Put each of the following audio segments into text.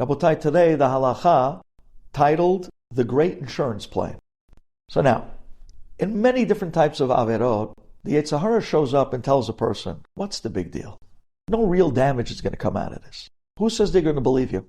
Rabotai, today the halacha titled The Great Insurance Plan. So now, in many different types of averot, the Yetzer Hara shows up and tells a person, what's the big deal? No real damage is going to come out of this. Who says they're going to believe you?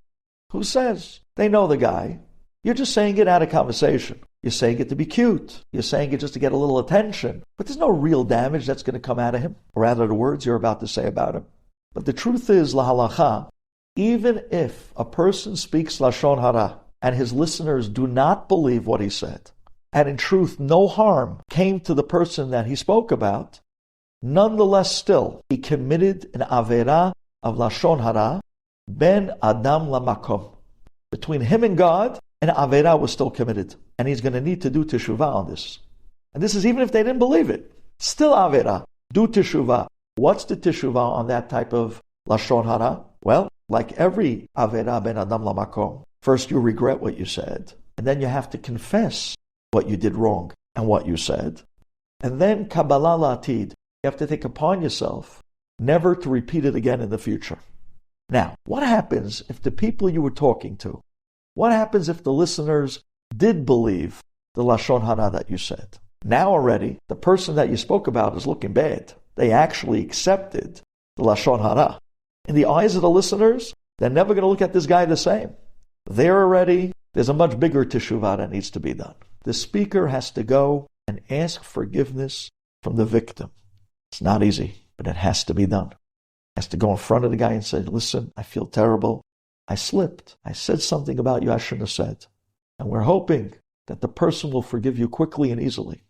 Who says? They know the guy. You're just saying it out of conversation. You're saying it to be cute. You're saying it just to get a little attention. But there's no real damage that's going to come out of him, or out of the words you're about to say about him. But the truth is, la halacha, even if a person speaks Lashon Hara and his listeners do not believe what he said, and in truth no harm came to the person that he spoke about, nonetheless still he committed an avera of Lashon Hara ben Adam lamakom. Between him and God, an avera was still committed. And he's going to need to do teshuvah on this. And this is even if they didn't believe it. Still avera. Do teshuvah. What's the teshuvah on that type of Lashon Hara? Well, like every avera ben Adam lamakom, first you regret what you said. And then you have to confess what you did wrong and what you said. And then Kabbalah Latid. You have to take upon yourself never to repeat it again in the future. Now, what happens if the people you were talking to, what happens if the listeners did believe the Lashon Hara that you said? Now already, the person that you spoke about is looking bad. They actually accepted the Lashon Hara. In the eyes of the listeners, they're never going to look at this guy the same. There's a much bigger teshuvah that needs to be done. The speaker has to go and ask forgiveness from the victim. It's not easy, but it has to be done. Has to go in front of the guy and say, listen, I feel terrible. I slipped. I said something about you I shouldn't have said. And we're hoping that the person will forgive you quickly and easily.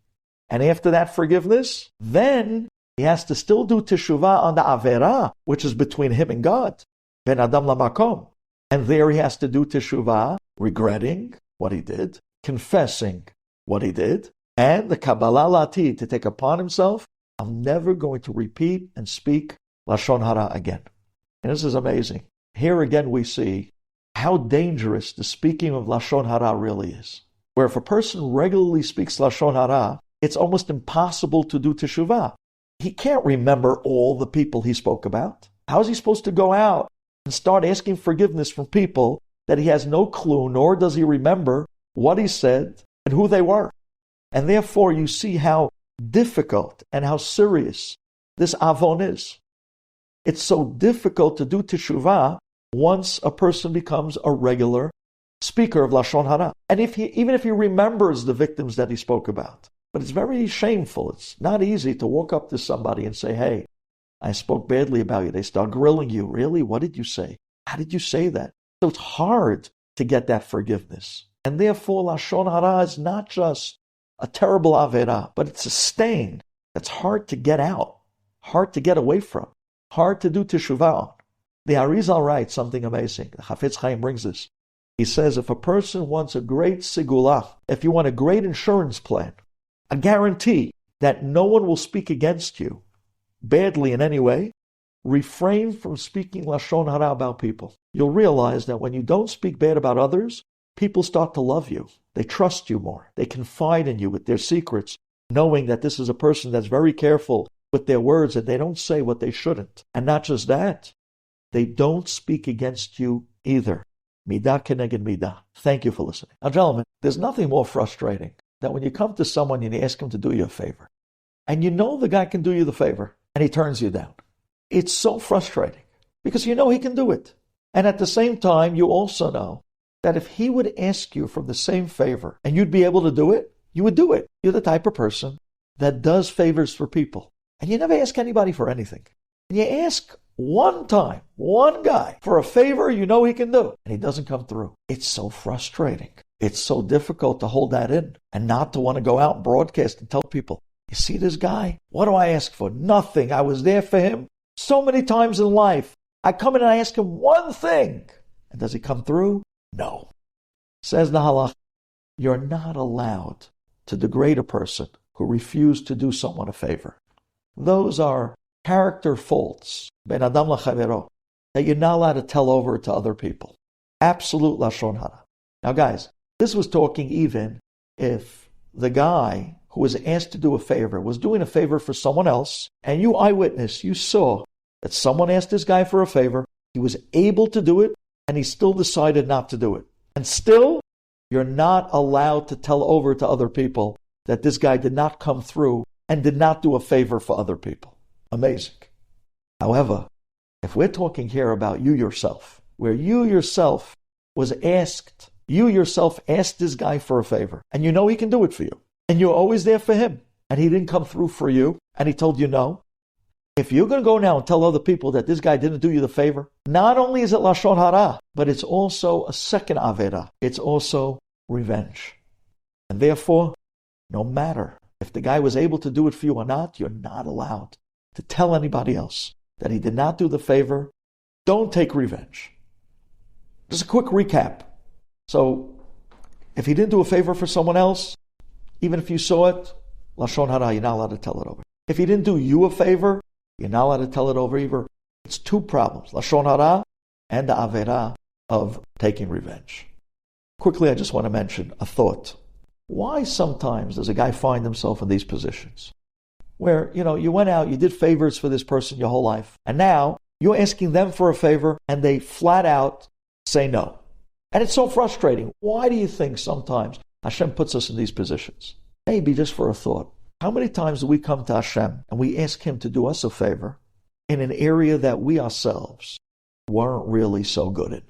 And after that forgiveness, then he has to still do teshuvah on the avera, which is between him and God. Ben Adam lamakom. And there he has to do teshuvah, regretting what he did, confessing what he did, and the Kabbalah Latid to take upon himself, I'm never going to repeat and speak Lashon Hara again. And this is amazing. Here again we see how dangerous the speaking of Lashon Hara really is. Where if a person regularly speaks Lashon Hara, it's almost impossible to do teshuvah. He can't remember all the people he spoke about. How is he supposed to go out and start asking forgiveness from people that he has no clue, nor does he remember what he said and who they were? And therefore you see how difficult and how serious this avon is. It's so difficult to do teshuvah once a person becomes a regular speaker of Lashon Hara. And even if he remembers the victims that he spoke about. But it's very shameful. It's not easy to walk up to somebody and say, hey, I spoke badly about you. They start grilling you. Really? What did you say? How did you say that? So it's hard to get that forgiveness. And therefore Lashon Hara is not just a terrible avera, but it's a stain that's hard to get out, hard to get away from, hard to do teshuvah on. The Arizal writes something amazing. The Chafetz Chaim brings this. He says, if a person wants a great sigula, if you want a great insurance plan, a guarantee that no one will speak against you badly in any way, refrain from speaking Lashon Hara about people. You'll realize that when you don't speak bad about others, people start to love you. They trust you more. They confide in you with their secrets, knowing that this is a person that's very careful with their words and they don't say what they shouldn't. And not just that, they don't speak against you either. Midah keneged midah. Thank you for listening. Now, gentlemen, there's nothing more frustrating than when you come to someone and you ask him to do you a favor. And you know the guy can do you the favor, and he turns you down. It's so frustrating because you know he can do it. And at the same time, you also know that if he would ask you for the same favor and you'd be able to do it, you would do it. You're the type of person that does favors for people. And you never ask anybody for anything. And you ask one time, one guy, for a favor you know he can do, and he doesn't come through. It's so frustrating. It's so difficult to hold that in and not to want to go out and broadcast and tell people, you see this guy? What do I ask for? Nothing. I was there for him so many times in life. I come in and I ask him one thing. And does he come through? No. Says the halach, you're not allowed to degrade a person who refused to do someone a favor. Those are character faults, ben adam lachavero, that you're not allowed to tell over to other people. Absolute Lashon Hara. Now guys, this was talking even if the guy who was asked to do a favor was doing a favor for someone else, and you eyewitness, you saw that someone asked this guy for a favor, he was able to do it, and he still decided not to do it. And still, you're not allowed to tell over to other people that this guy did not come through and did not do a favor for other people. Amazing. However, if we're talking here about you yourself, where you yourself was asked, you yourself asked this guy for a favor, and you know he can do it for you, and you're always there for him, and he didn't come through for you, and he told you no. If you're going to go now and tell other people that this guy didn't do you the favor, not only is it Lashon Hara, but it's also a second Avera. It's also revenge. And therefore, no matter if the guy was able to do it for you or not, you're not allowed to tell anybody else that he did not do the favor. Don't take revenge. Just a quick recap. So, if he didn't do a favor for someone else, even if you saw it, Lashon Hara, you're not allowed to tell it over. If he didn't do you a favor, you're not allowed to tell it over either. It's two problems, Lashon Hara and the Avera of taking revenge. Quickly, I just want to mention a thought. Why sometimes does a guy find himself in these positions? Where, you went out, you did favors for this person your whole life, and now you're asking them for a favor, and they flat out say no. And it's so frustrating. Why do you think sometimes Hashem puts us in these positions? Maybe just for a thought. How many times do we come to Hashem and we ask Him to do us a favor in an area that we ourselves weren't really so good in?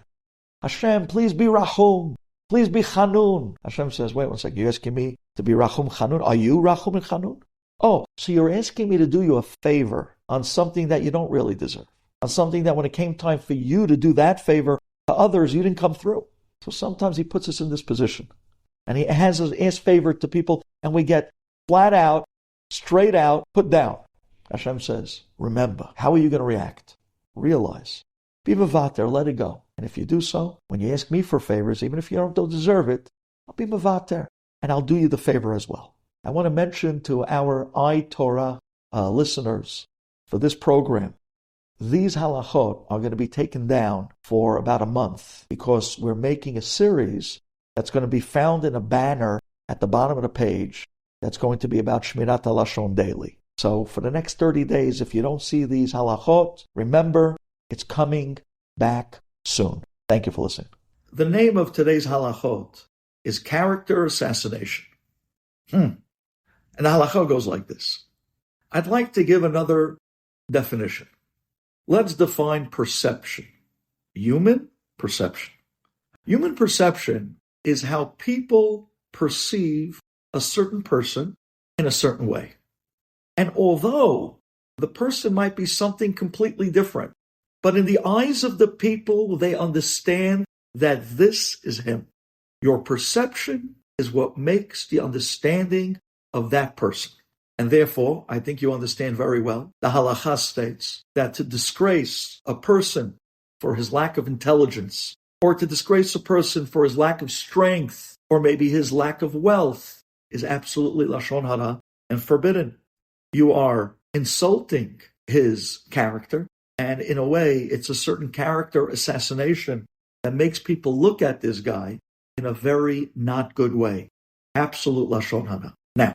Hashem, please be Rahum. Please be Chanun. Hashem says, wait one second, you're asking me to be Rahum Chanun? Are you Rahum and Chanun? Oh, so you're asking me to do you a favor on something that you don't really deserve. On something that when it came time for you to do that favor to others, you didn't come through. So sometimes He puts us in this position. And He has us ask favor to people, and we get flat out, straight out, put down. Hashem says, remember, how are you going to react? Realize. Be mevater, let it go. And if you do so, when you ask me for favors, even if you don't deserve it, I'll be mevater, and I'll do you the favor as well. I want to mention to our iTorah listeners for this program, these halachot are going to be taken down for about a month because we're making a series that's going to be found in a banner at the bottom of the page that's going to be about Shmirat Lashon daily. So for the next 30 days, if you don't see these halachot, remember, it's coming back soon. Thank you for listening. The name of today's halachot is character assassination. And the halachot goes like this. I'd like to give another definition. Let's define perception. Human perception. Human perception is how people perceive a certain person in a certain way. And although the person might be something completely different, but in the eyes of the people, they understand that this is him. Your perception is what makes the understanding of that person. And therefore, I think you understand very well, the halakha states that to disgrace a person for his lack of intelligence, or to disgrace a person for his lack of strength, or maybe his lack of wealth, is absolutely Lashon Hara and forbidden. You are insulting his character, and in a way, it's a certain character assassination that makes people look at this guy in a very not good way. Absolute Lashon Hara. Now,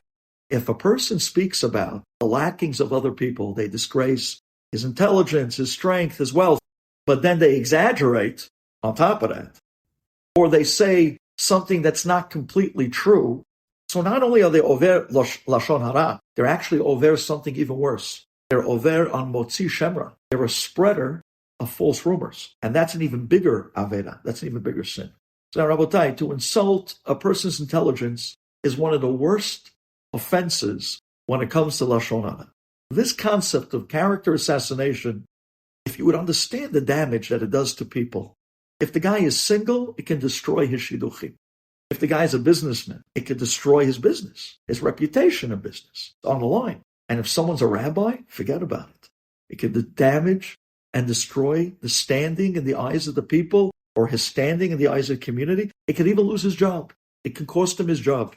if a person speaks about the lackings of other people, they disgrace his intelligence, his strength, his wealth, but then they exaggerate on top of that, or they say something that's not completely true, so not only are they over Lashon Hara, they're actually over something even worse. They're over on Motzi Shemra. They're a spreader of false rumors. And that's an even bigger Aveda. That's an even bigger sin. So, Rabotai, to insult a person's intelligence is one of the worst offenses when it comes to Lashon Hara. This concept of character assassination, if you would understand the damage that it does to people, if the guy is single, it can destroy his shidduchim. If the guy is a businessman, it could destroy his business, his reputation in business. It's on the line. And if someone's a rabbi, forget about it. It could damage and destroy the standing in the eyes of the people, or his standing in the eyes of the community. It could even lose his job. It can cost him his job.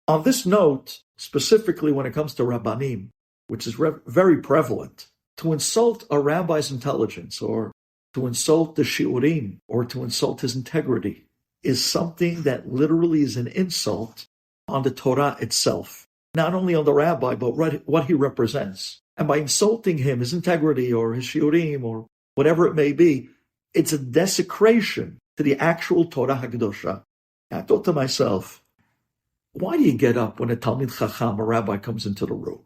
On this note, specifically when it comes to Rabbanim, which is very prevalent, to insult a rabbi's intelligence, or to insult the shiurim, or to insult his integrity, is something that literally is an insult on the Torah itself. Not only on the rabbi, but what he represents. And by insulting him, his integrity, or his shiurim, or whatever it may be, It's a desecration to the actual Torah HaKadosha. I thought to myself, why do you get up when a Talmid Chacham, a rabbi, comes into the room?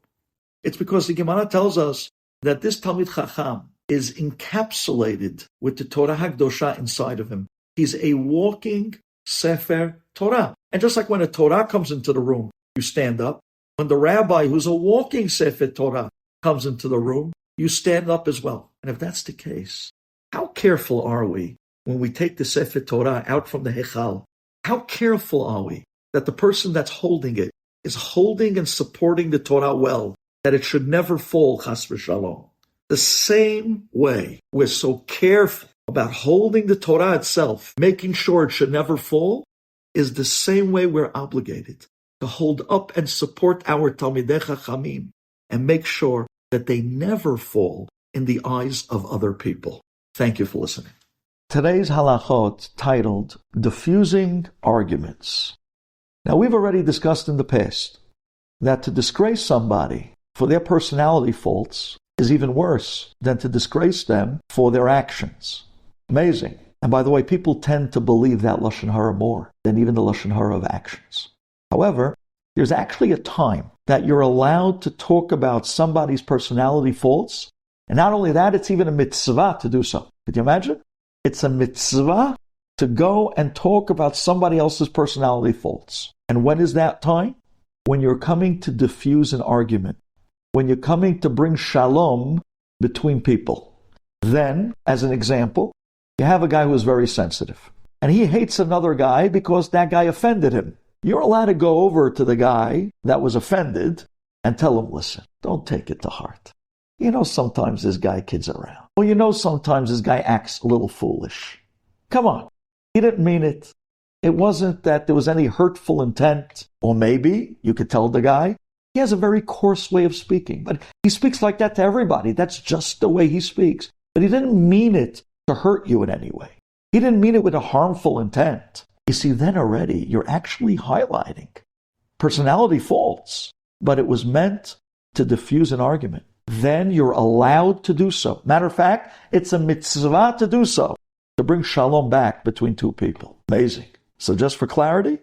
It's because the Gemara tells us that this Talmid Chacham is encapsulated with the Torah HaKadosha inside of him. He's a walking Sefer Torah. And just like when a Torah comes into the room, you stand up. When the rabbi, who's a walking Sefer Torah, comes into the room, you stand up as well. And if that's the case, how careful are we when we take the Sefer Torah out from the Hechal? How careful are we that the person that's holding it is holding and supporting the Torah well, that it should never fall, chas v'shalom? The same way we're so careful about holding the Torah itself, making sure it should never fall, is the same way we're obligated to hold up and support our Talmidei Chachamim and make sure that they never fall in the eyes of other people. Thank you for listening. Today's halachot titled Diffusing Arguments. Now, we've already discussed in the past that to disgrace somebody for their personality faults is even worse than to disgrace them for their actions. Amazing. And by the way, people tend to believe that Lashon Hara more than even the Lashon Hara of actions. However, there's actually a time that you're allowed to talk about somebody's personality faults. And not only that, it's even a mitzvah to do so. Could you imagine? It's a mitzvah to go and talk about somebody else's personality faults. And when is that time? When you're coming to diffuse an argument. When you're coming to bring shalom between people. Then, as an example, you have a guy who is very sensitive. And he hates another guy because that guy offended him. You're allowed to go over to the guy that was offended and tell him, listen, don't take it to heart. You know, sometimes this guy kids around. Or you know, sometimes this guy acts a little foolish. Come on. He didn't mean it. It wasn't that there was any hurtful intent. Or maybe you could tell the guy, he has a very coarse way of speaking. But he speaks like that to everybody. That's just the way he speaks. But he didn't mean it to hurt you in any way. He didn't mean it with a harmful intent. You see, then already you're actually highlighting personality faults, but it was meant to diffuse an argument. Then you're allowed to do so. Matter of fact, it's a mitzvah to do so, to bring shalom back between two people. Amazing. So just for clarity,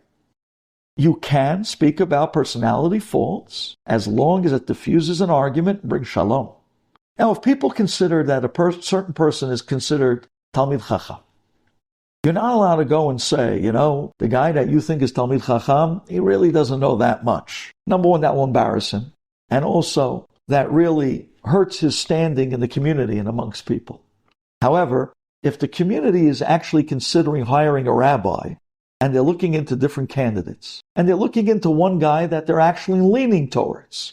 you can speak about personality faults as long as it diffuses an argument and brings shalom. Now, if people consider that a certain person is considered Talmid Chacham, you're not allowed to go and say, you know, the guy that you think is Talmid Chacham, he really doesn't know that much. Number one, that will embarrass him. And also, that really hurts his standing in the community and amongst people. However, if the community is actually considering hiring a rabbi, and they're looking into different candidates, and they're looking into one guy that they're actually leaning towards,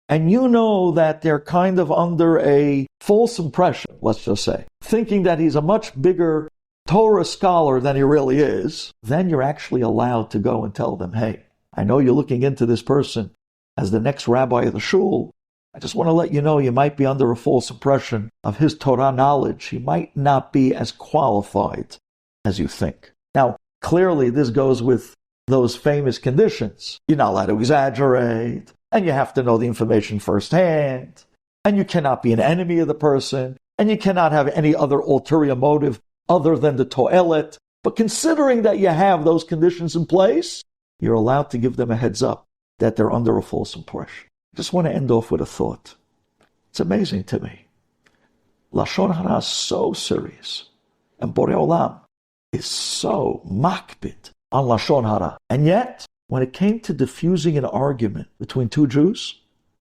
and you know that they're kind of under a false impression, let's just say, thinking that he's a much bigger Torah scholar than he really is, then you're actually allowed to go and tell them, hey, I know you're looking into this person as the next rabbi of the shul. I just want to let you know you might be under a false impression of his Torah knowledge. He might not be as qualified as you think. Now, clearly this goes with those famous conditions. You're not allowed to exaggerate, and you have to know the information firsthand, and you cannot be an enemy of the person, and you cannot have any other ulterior motive other than the to'elet. But considering that you have those conditions in place, you're allowed to give them a heads up that they're under a false impression. I just want to end off with a thought. It's amazing to me. Lashon Hara is so serious, and Borei Olam is so makbid on Lashon Hara. And yet, when it came to diffusing an argument between two Jews,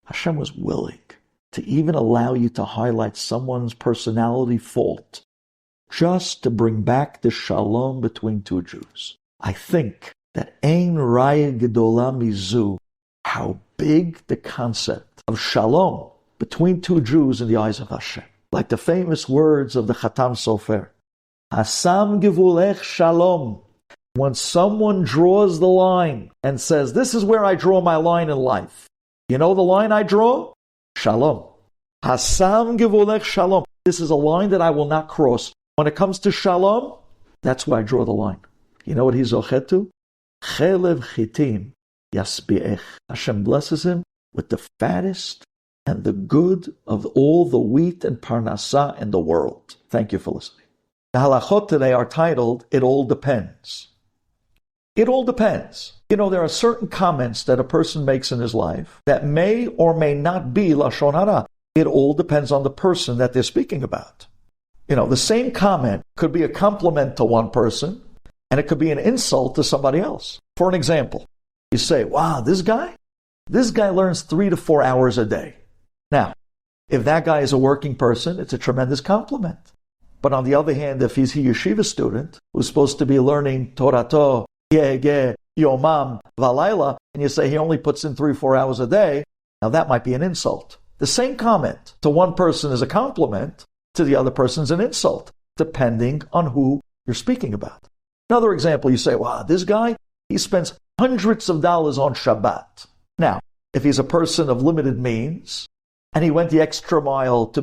Hashem was willing to even allow you to highlight someone's personality fault just to bring back the shalom between two Jews. I think that Ein Raya Gedola Mizu, how big the concept of shalom between two Jews in the eyes of Hashem. Like the famous words of the Chatam Sofer, Hasam Givulech Shalom. When someone draws the line and says, this is where I draw my line in life. You know the line I draw? Shalom. Hasam Givulech Shalom. This is a line that I will not cross. When it comes to shalom, that's where I draw the line. You know what he's zochet to? Chelev chitim yasbi'ech. Hashem blesses him with the fattest and the good of all the wheat and parnasah in the world. Thank you for listening. The halachot today are titled, It All Depends. It all depends. There are certain comments that a person makes in his life that may or may not be Lashon Hara. It all depends on the person that they're speaking about. The same comment could be a compliment to one person, and it could be an insult to somebody else. For an example, you say, wow, this guy learns 3 to 4 hours a day. Now, if that guy is a working person, it's a tremendous compliment. But on the other hand, if he's a yeshiva student who's supposed to be learning Torato, Yomam, Valayla, and you say he only puts in 3-4 hours a day, now that might be an insult. The same comment to one person is a compliment, to the other person is an insult, depending on who you're speaking about. Another example, you say, wow, this guy, he spends hundreds of dollars on Shabbat. Now, if he's a person of limited means, and he went the extra mile to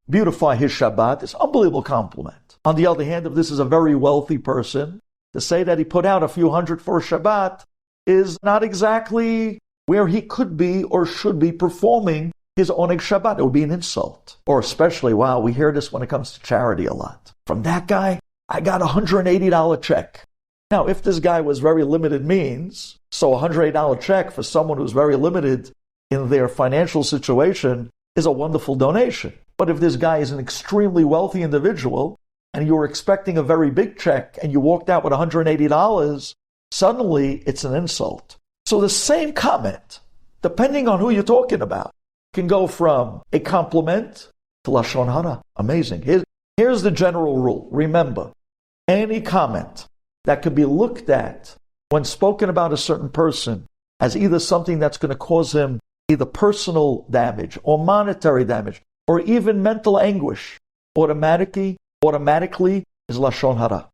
beautify his Shabbat, it's an unbelievable compliment. On the other hand, if this is a very wealthy person, to say that he put out a few hundred for Shabbat is not exactly where he could be or should be performing his oneg Shabbat. It would be an insult. Or especially, wow, we hear this when it comes to charity a lot. From that guy, I got a $180 check. Now, if this guy was very limited means, so a $180 check for someone who's very limited in their financial situation is a wonderful donation. But if this guy is an extremely wealthy individual, and you were expecting a very big check, and you walked out with $180, suddenly it's an insult. So the same comment, depending on who you're talking about, can go from a compliment to Lashon Hara. Amazing. Here's the general rule. Remember, any comment that could be looked at when spoken about a certain person as either something that's going to cause him either personal damage or monetary damage or even mental anguish, automatically is Lashon Hara.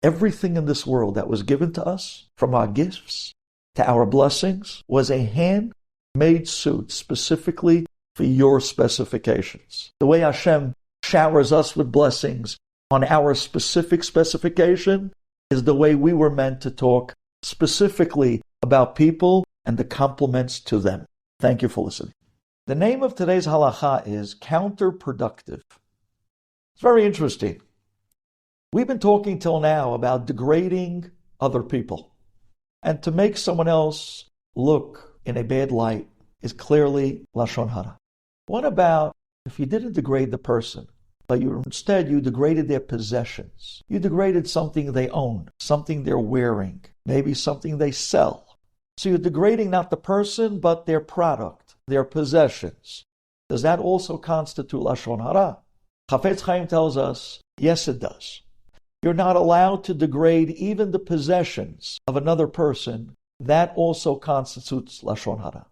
Everything in this world that was given to us, from our gifts to our blessings, was a handmade suit specifically for your specifications. The way Hashem showers us with blessings on our specific specification is the way we were meant to talk specifically about people and the compliments to them. Thank you for listening. The name of today's halacha is counterproductive. It's very interesting. We've been talking till now about degrading other people. And to make someone else look in a bad light is clearly Lashon Hara. What about if you didn't degrade the person, but instead you degraded their possessions? You degraded something they own, something they're wearing, maybe something they sell. So you're degrading not the person, but their product, their possessions. Does that also constitute Lashon Hara? Chafetz Chaim tells us, yes, it does. You're not allowed to degrade even the possessions of another person. That also constitutes Lashon Hara.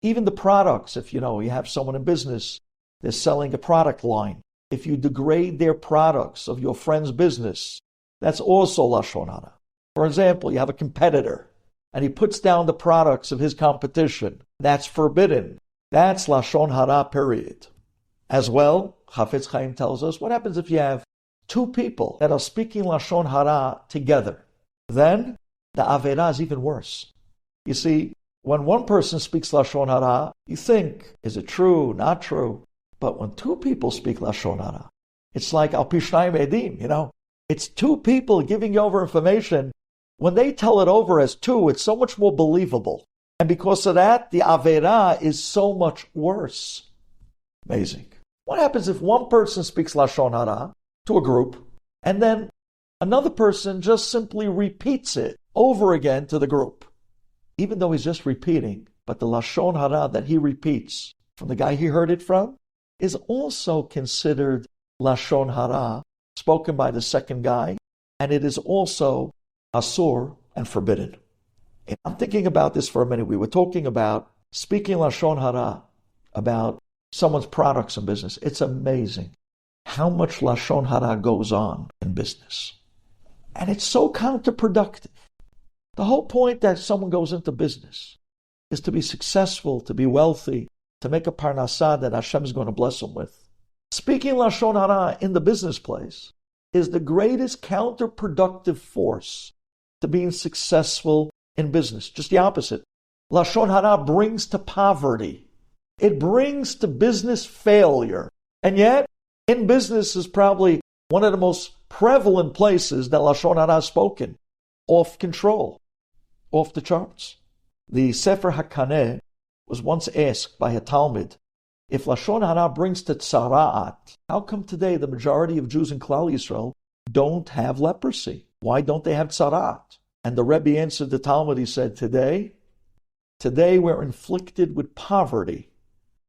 Even the products, if you have someone in business, they're selling a product line. If you degrade their products of your friend's business, that's also Lashon Hara. For example, you have a competitor, and he puts down the products of his competition. That's forbidden. That's Lashon Hara, period. As well, Chafetz Chaim tells us, what happens if you have two people that are speaking Lashon Hara together? Then the Avera is even worse. You see, when one person speaks Lashon Hara, you think, is it true, not true? But when two people speak Lashon Hara, it's like Al Pi Shnayim Edim, It's two people giving you over information. When they tell it over as two, it's so much more believable. And because of that, the Avera is so much worse. Amazing. What happens if one person speaks Lashon Hara to a group, and then another person just simply repeats it over again to the group? Even though he's just repeating, but the Lashon Hara that he repeats from the guy he heard it from is also considered Lashon Hara spoken by the second guy, and it is also asur and forbidden. And I'm thinking about this for a minute. We were talking about speaking Lashon Hara about someone's products in business. It's amazing how much Lashon Hara goes on in business. And it's so counterproductive. The whole point that someone goes into business is to be successful, to be wealthy, to make a parnasah that Hashem is going to bless them with. Speaking Lashon Hara in the business place is the greatest counterproductive force to being successful in business. Just the opposite. Lashon Hara brings to poverty. It brings to business failure. And yet, in business is probably one of the most prevalent places that Lashon Hara is spoken, off control, off the charts. The Sefer HaKaneh was once asked by a Talmud, if Lashon Hara brings to tzara'at, how come today the majority of Jews in Klal Yisrael don't have leprosy? Why don't they have tzara'at? And the Rabbi answered the Talmud, he said, today we're inflicted with poverty.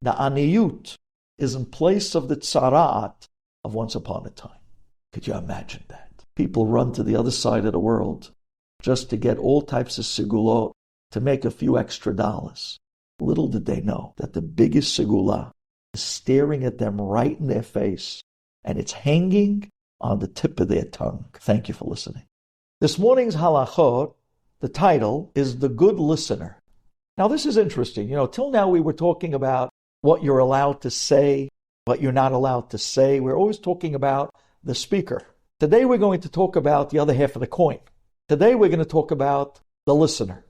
The aniyut is in place of the tzara'at of once upon a time. Could you imagine that? People run to the other side of the world just to get all types of sigulot to make a few extra dollars. Little did they know that the biggest sigula is staring at them right in their face, and it's hanging on the tip of their tongue. Thank you for listening. This morning's halachot, the title is The Good Listener. Now this is interesting. Till now we were talking about what you're allowed to say, what you're not allowed to say. We're always talking about the speaker. Today we're going to talk about the other half of the coin. Today we're going to talk about the listener.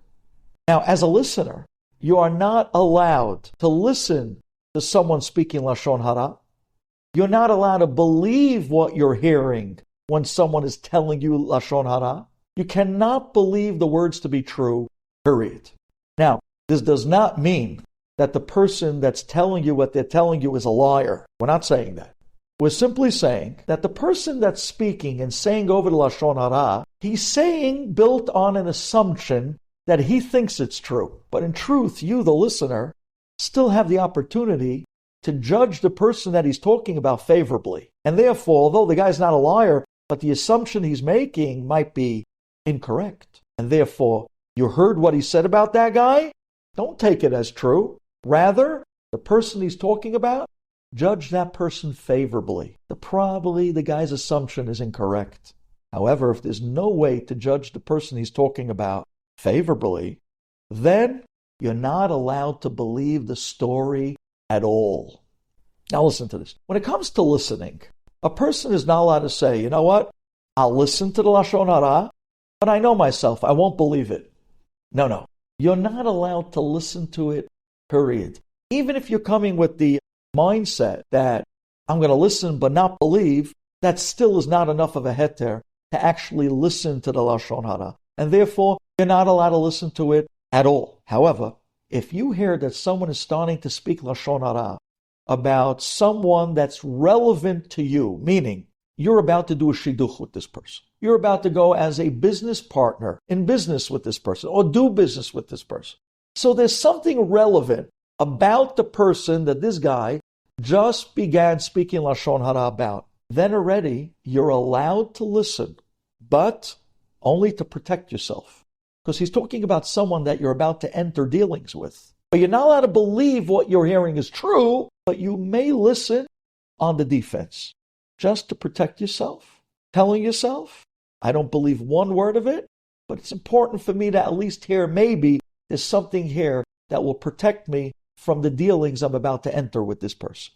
Now, as a listener, you are not allowed to listen to someone speaking Lashon Hara. You're not allowed to believe what you're hearing when someone is telling you Lashon Hara. You cannot believe the words to be true, period. Now, this does not mean that the person that's telling you what they're telling you is a liar. We're not saying that. We're simply saying that the person that's speaking and saying over the Lashon Hara, he's saying built on an assumption that he thinks it's true. But in truth, you, the listener, still have the opportunity to judge the person that he's talking about favorably. And therefore, although the guy's not a liar, but the assumption he's making might be incorrect. And therefore, you heard what he said about that guy? Don't take it as true. Rather, the person he's talking about, judge that person favorably. Probably the guy's assumption is incorrect. However, if there's no way to judge the person he's talking about favorably, then you're not allowed to believe the story at all. Now listen to this. When it comes to listening, a person is not allowed to say, you know what, I'll listen to the Lashon Hara, but I know myself, I won't believe it. No. You're not allowed to listen to it, period. Even if you're coming with the mindset that I'm going to listen but not believe, that still is not enough of a heter to actually listen to the Lashon Hara. And therefore, you're not allowed to listen to it at all. However, if you hear that someone is starting to speak Lashon Hara about someone that's relevant to you, meaning you're about to do a shidduch with this person, you're about to go as a business partner in business with this person or do business with this person. So there's something relevant about the person that this guy just began speaking Lashon Hara about. Then already you're allowed to listen, but only to protect yourself. Because he's talking about someone that you're about to enter dealings with. But you're not allowed to believe what you're hearing is true, but you may listen on the defense, just to protect yourself, telling yourself, I don't believe one word of it, but it's important for me to at least hear maybe there's something here that will protect me from the dealings I'm about to enter with this person.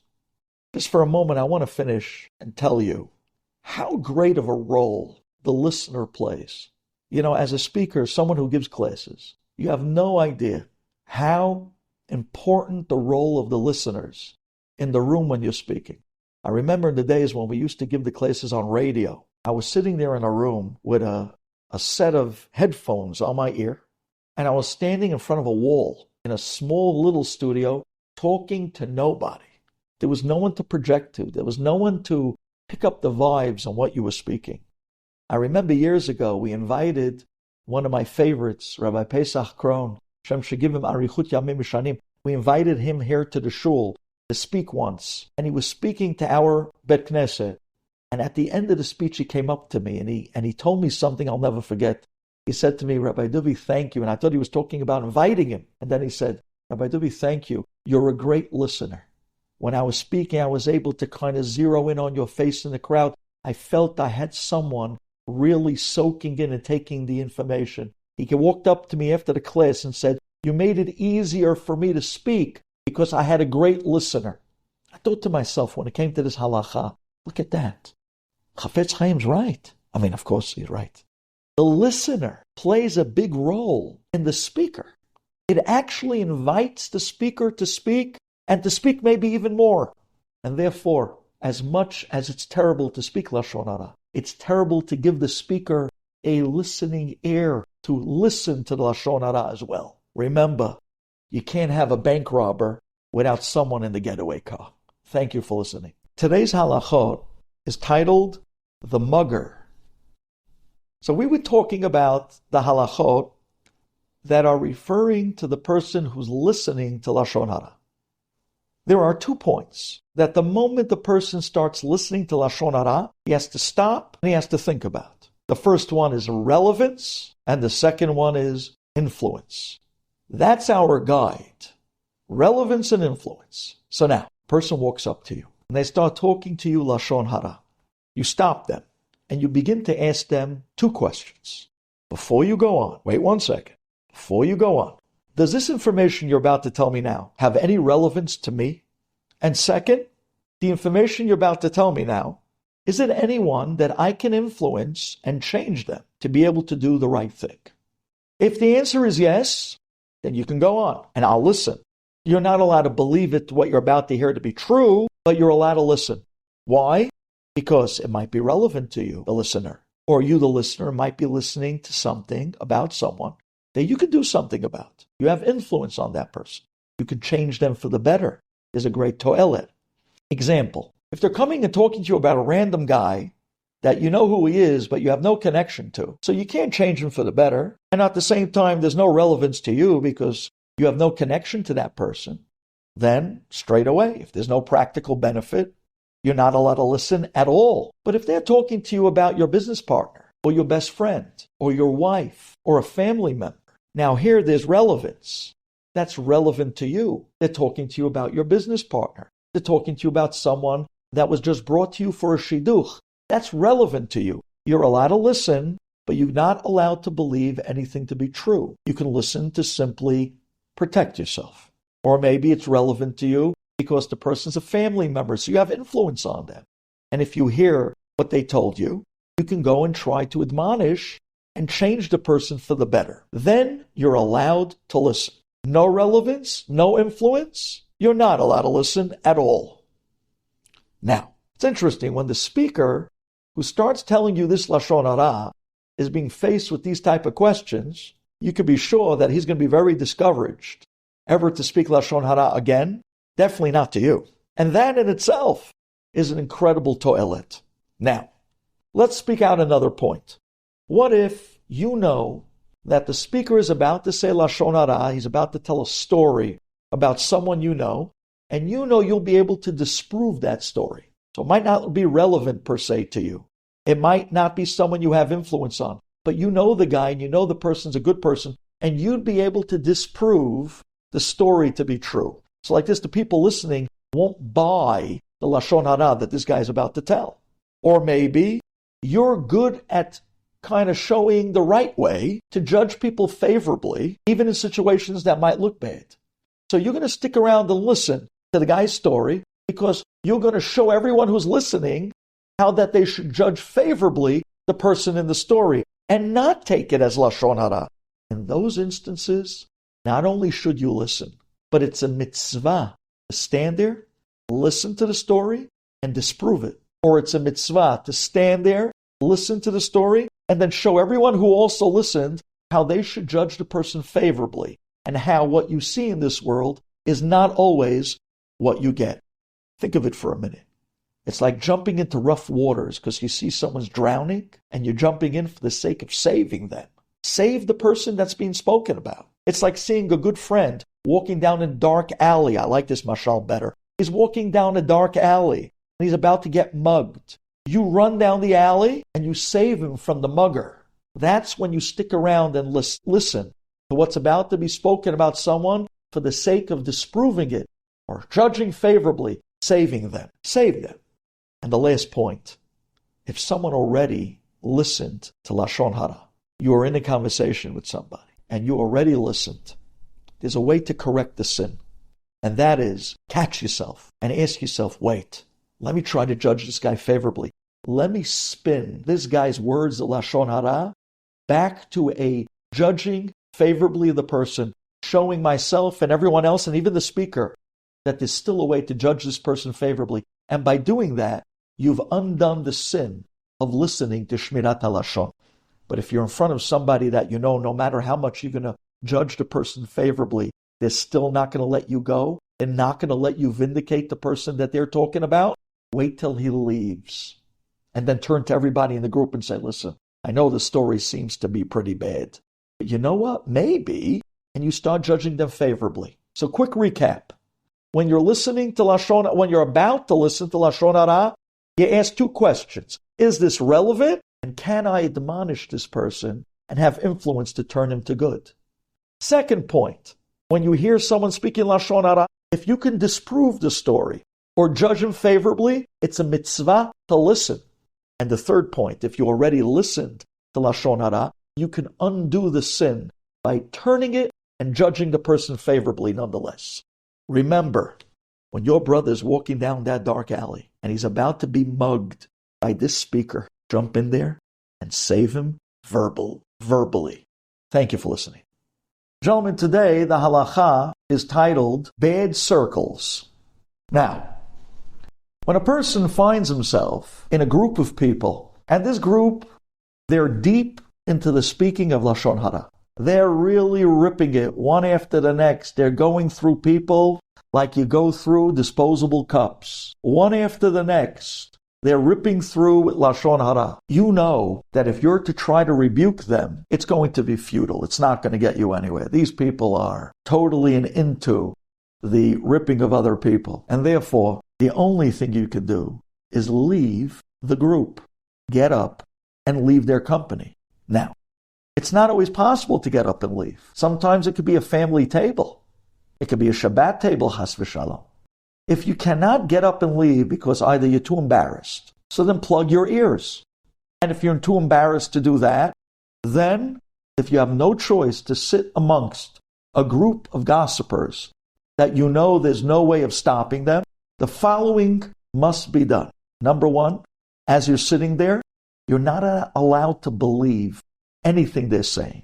Just for a moment, I want to finish and tell you how great of a role the listener plays. As a speaker, someone who gives classes, you have no idea how important the role of the listeners in the room when you're speaking. I remember in the days when we used to give the classes on radio, I was sitting there in a room with a set of headphones on my ear, and I was standing in front of a wall in a small little studio talking to nobody. There was no one to project to. There was no one to pick up the vibes on what you were speaking. I remember years ago, we invited one of my favorites, Rabbi Pesach Kron, Shem Shegivim Arichut Yamim Mishanim. We invited him here to the shul to speak once, and he was speaking to our Bet Knesset. And at the end of the speech, he came up to me and he told me something I'll never forget. He said to me, Rabbi Duvi, thank you. And I thought he was talking about inviting him. And then he said, Rabbi Duvi, thank you. You're a great listener. When I was speaking, I was able to kind of zero in on your face in the crowd. I felt I had someone really soaking in and taking the information. He walked up to me after the class and said, you made it easier for me to speak because I had a great listener. I thought to myself when it came to this halacha, look at that. Chafetz Chaim's right. I mean, of course he's right. The listener plays a big role in the speaker. It actually invites the speaker to speak and to speak maybe even more. And therefore, as much as it's terrible to speak Lashon Hara, It's terrible to give the speaker a listening ear to listen to the Lashon Hara as well. Remember, you can't have a bank robber without someone in the getaway car. Thank you for listening. Today's halachot is titled The Mugger. So we were talking about the halachot that are referring to the person who's listening to Lashon Hara. There are 2 points that the moment the person starts listening to Lashon Hara, he has to stop and he has to think about. The first one is relevance, and the second one is influence. That's our guide. Relevance and influence. So now, a person walks up to you, and they start talking to you Lashon Hara. You stop them, and you begin to ask them 2 questions. Before you go on, wait 1 second. Before you go on, does this information you're about to tell me now have any relevance to me? And second, the information you're about to tell me now, is it anyone that I can influence and change them to be able to do the right thing? If the answer is yes, then you can go on, and I'll listen. You're not allowed to believe it, what you're about to hear to be true, but you're allowed to listen. Why? Because it might be relevant to you, the listener. Or you, the listener, might be listening to something about someone that you can do something about. You have influence on that person. You can change them for the better. There's a great to'elet. Example, if they're coming and talking to you about a random guy that you know who he is, but you have no connection to, so you can't change him for the better, and at the same time, there's no relevance to you because you have no connection to that person, then straight away, if there's no practical benefit, you're not allowed to listen at all. But if they're talking to you about your business partner, or your best friend, or your wife, or a family member, now here there's relevance. That's relevant to you. They're talking to you about your business partner. They're talking to you about someone that was just brought to you for a shidduch. That's relevant to you. You're allowed to listen, but you're not allowed to believe anything to be true. You can listen to simply protect yourself. Or maybe it's relevant to you because the person's a family member, so you have influence on them. And if you hear what they told you, you can go and try to admonish and change the person for the better. Then you're allowed to listen. No relevance, no influence, you're not allowed to listen at all. Now, it's interesting when the speaker who starts telling you this Lashon Hara is being faced with these type of questions, you can be sure that he's going to be very discouraged ever to speak Lashon Hara again, definitely not to you. And that in itself is an incredible to'elet. Now, let's speak out another point. What if you know that the speaker is about to say Lashon Hara, he's about to tell a story about someone you know, and you know you'll be able to disprove that story. So it might not be relevant per se to you. It might not be someone you have influence on, but you know the guy and you know the person's a good person, and you'd be able to disprove the story to be true. So like this, the people listening won't buy the Lashon Hara that this guy's about to tell. Or maybe you're good at kind of showing the right way to judge people favorably, even in situations that might look bad. So you're going to stick around and listen to the guy's story because you're going to show everyone who's listening how that they should judge favorably the person in the story and not take it as Lashon Hara. In those instances, not only should you listen, but it's a mitzvah to stand there, listen to the story, and disprove it. Or it's a mitzvah to stand there, listen to the story, and then show everyone who also listened how they should judge the person favorably and how what you see in this world is not always what you get. Think of it for a minute. It's like jumping into rough waters because you see someone's drowning and you're jumping in for the sake of saving them. Save the person that's being spoken about. It's like seeing a good friend walking down a dark alley. I like this mashal better. He's walking down a dark alley and he's about to get mugged. You run down the alley and you save him from the mugger. That's when you stick around and listen to what's about to be spoken about someone for the sake of disproving it or judging favorably, saving them. Save them. And the last point, if someone already listened to Lashon Hara, you are in a conversation with somebody and you already listened, there's a way to correct the sin. And that is catch yourself and ask yourself, wait, let me try to judge this guy favorably. Let me spin this guy's words, the Lashon Hara, back to a judging favorably the person, showing myself and everyone else and even the speaker that there's still a way to judge this person favorably. And by doing that, you've undone the sin of listening to Shmirat HaLashon. But if you're in front of somebody that you know, no matter how much you're going to judge the person favorably, they're still not going to let you go. They're not going to let you vindicate the person that they're talking about. Wait till he leaves. And then turn to everybody in the group and say, listen, I know the story seems to be pretty bad. But you know what? Maybe. And you start judging them favorably. So quick recap. When you're listening to Lashon, when you're about to listen to Lashon Hara, you ask two questions. Is this relevant? And can I admonish this person and have influence to turn him to good? Second point, when you hear someone speaking Lashon Hara, if you can disprove the story or judge him favorably, it's a mitzvah to listen. And the third point, if you already listened to Lashon Hara, you can undo the sin by turning it and judging the person favorably nonetheless. Remember, when your brother is walking down that dark alley and he's about to be mugged by this speaker, jump in there and save him verbally. Thank you for listening. Gentlemen, today the halacha is titled Bad Circles. Now, when a person finds himself in a group of people, and this group, they're deep into the speaking of Lashon Hara. They're really ripping it one after the next. They're going through people like you go through disposable cups. One after the next. They're ripping through Lashon Hara. You know that if you're to try to rebuke them, it's going to be futile. It's not going to get you anywhere. These people are totally into the ripping of other people. And therefore, the only thing you can do is leave the group. Get up and leave their company. Now, it's not always possible to get up and leave. Sometimes it could be a family table. It could be a Shabbat table, chas v'shalom. If you cannot get up and leave because either you're too embarrassed, so then plug your ears. And if you're too embarrassed to do that, then if you have no choice to sit amongst a group of gossipers that you know there's no way of stopping them, the following must be done. Number one, as you're sitting there, you're not allowed to believe anything they're saying.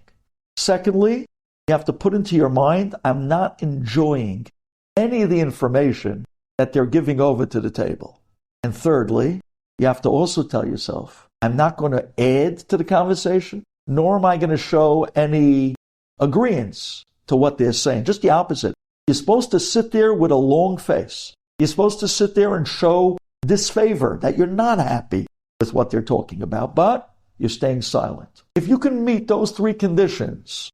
Secondly, you have to put into your mind, I'm not enjoying any of the information that they're giving over to the table. And thirdly, you have to also tell yourself, I'm not going to add to the conversation, nor am I going to show any agreeance to what they're saying. Just the opposite. You're supposed to sit there with a long face. You're supposed to sit there and show disfavor, that you're not happy with what they're talking about, but you're staying silent. If you can meet those three conditions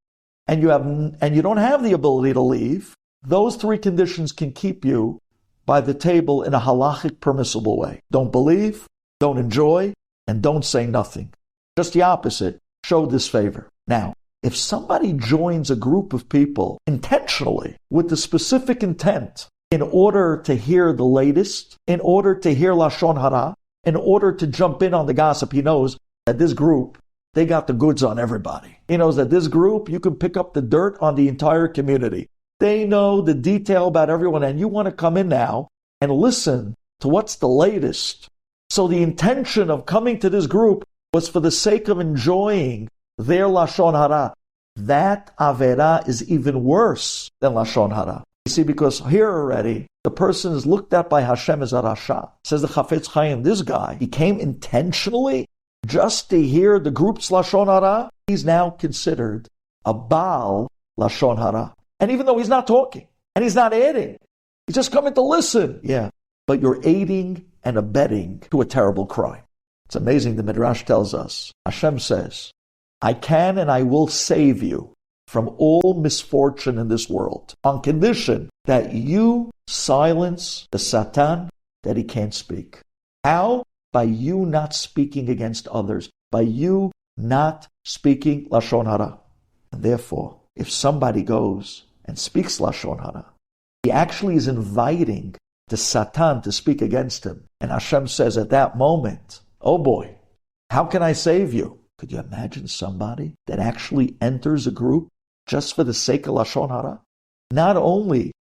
and you don't have the ability to leave, those three conditions can keep you by the table in a halachic permissible way. Don't believe, don't enjoy, and don't say nothing. Just the opposite, show disfavor. Now, if somebody joins a group of people intentionally with the specific intent in order to hear the latest, in order to hear Lashon Hara, in order to jump in on the gossip, he knows that this group, they got the goods on everybody. He knows that this group, you can pick up the dirt on the entire community. They know the detail about everyone, and you want to come in now and listen to what's the latest. So the intention of coming to this group was for the sake of enjoying their Lashon Hara. That Avera is even worse than Lashon Hara. You see, because here already, the person is looked at by Hashem as a Rasha. Says the Chafetz Chaim, this guy, he came intentionally just to hear the group's Lashon Hara. He's now considered a Baal Lashon Hara. And even though he's not talking, and he's not adding, he's just coming to listen. Yeah, but you're aiding and abetting to a terrible crime. It's amazing, the Midrash tells us, Hashem says, I can and I will save you from all misfortune in this world, on condition that you silence the Satan, that he can't speak. How? By you not speaking against others, by you not speaking Lashon Hara. And therefore, if somebody goes and speaks Lashon Hara, he actually is inviting the Satan to speak against him. And Hashem says at that moment, oh boy, how can I save you? Could you imagine somebody that actually enters a group just for the sake of Lashon Hara? Not only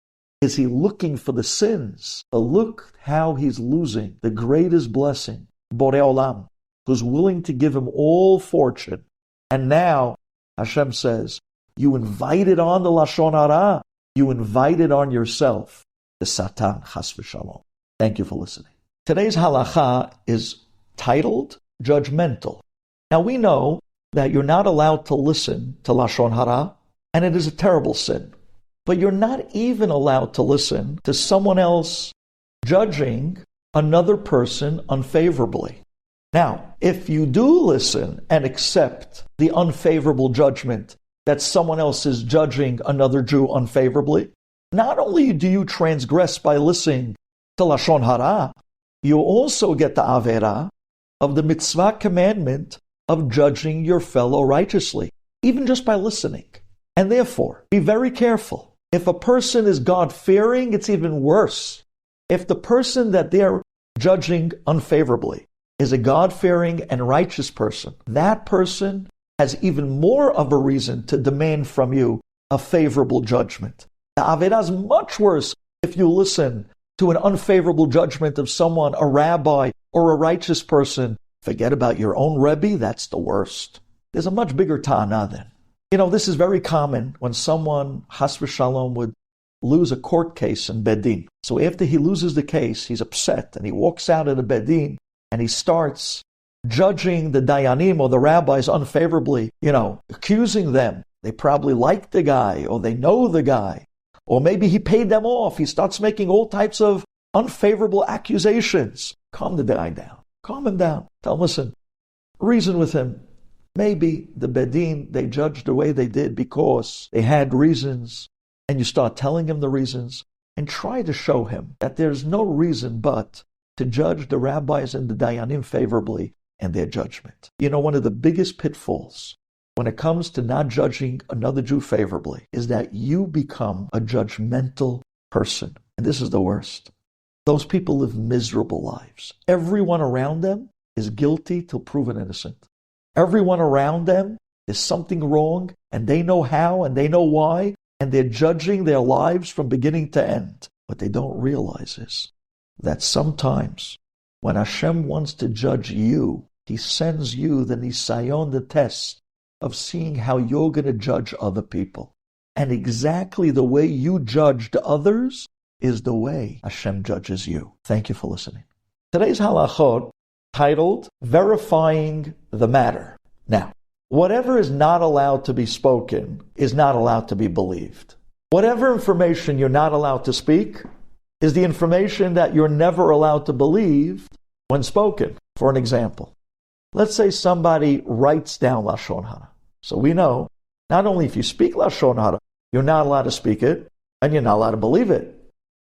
is he looking for the sins, but look how he's losing the greatest blessing, Borei Olam, who's willing to give him all fortune. And now Hashem says, you invited on the Lashon Hara, you invited on yourself the Satan, chas v'shalom. Thank you for listening. Today's halacha is titled judgmental. Now we know that you're not allowed to listen to Lashon Hara, and it is a terrible sin. But you're not even allowed to listen to someone else judging another person unfavorably. Now, if you do listen and accept the unfavorable judgment that someone else is judging another Jew unfavorably, not only do you transgress by listening to Lashon Hara, you also get the Avera of the mitzvah commandment of judging your fellow righteously, even just by listening. And therefore, be very careful. If a person is God-fearing, it's even worse. If the person that they're judging unfavorably is a God-fearing and righteous person, that person has even more of a reason to demand from you a favorable judgment. The Avera is much worse if you listen to an unfavorable judgment of someone, a rabbi or a righteous person. Forget about your own Rabbi, that's the worst. There's a much bigger ta'ana then. This is very common when someone, chas v'shalom, would lose a court case in Bedin. So after he loses the case, he's upset and he walks out of the Bedin and he starts judging the dayanim or the rabbis unfavorably, accusing them. They probably like the guy or they know the guy. Or maybe he paid them off. He starts making all types of unfavorable accusations. Calm the guy down. Calm him down. Tell him, listen, reason with him. Maybe the Bedin, they judged the way they did because they had reasons. And you start telling him the reasons and try to show him that there's no reason but to judge the rabbis and the dayanim favorably and their judgment. One of the biggest pitfalls when it comes to not judging another Jew favorably is that you become a judgmental person. And this is the worst. Those people live miserable lives. Everyone around them is guilty till proven innocent. Everyone around them is something wrong, and they know how, and they know why, and they're judging their lives from beginning to end. What they don't realize is that sometimes when Hashem wants to judge you, He sends you the nisayon, the test of seeing how you're going to judge other people. And exactly the way you judged others is the way Hashem judges you. Thank you for listening. Today's halachot titled Verifying the Matter. Now, whatever is not allowed to be spoken is not allowed to be believed. Whatever information you're not allowed to speak is the information that you're never allowed to believe when spoken. For an example, let's say somebody writes down Lashon Hara. So we know, not only if you speak Lashon Hara, you're not allowed to speak it, and you're not allowed to believe it.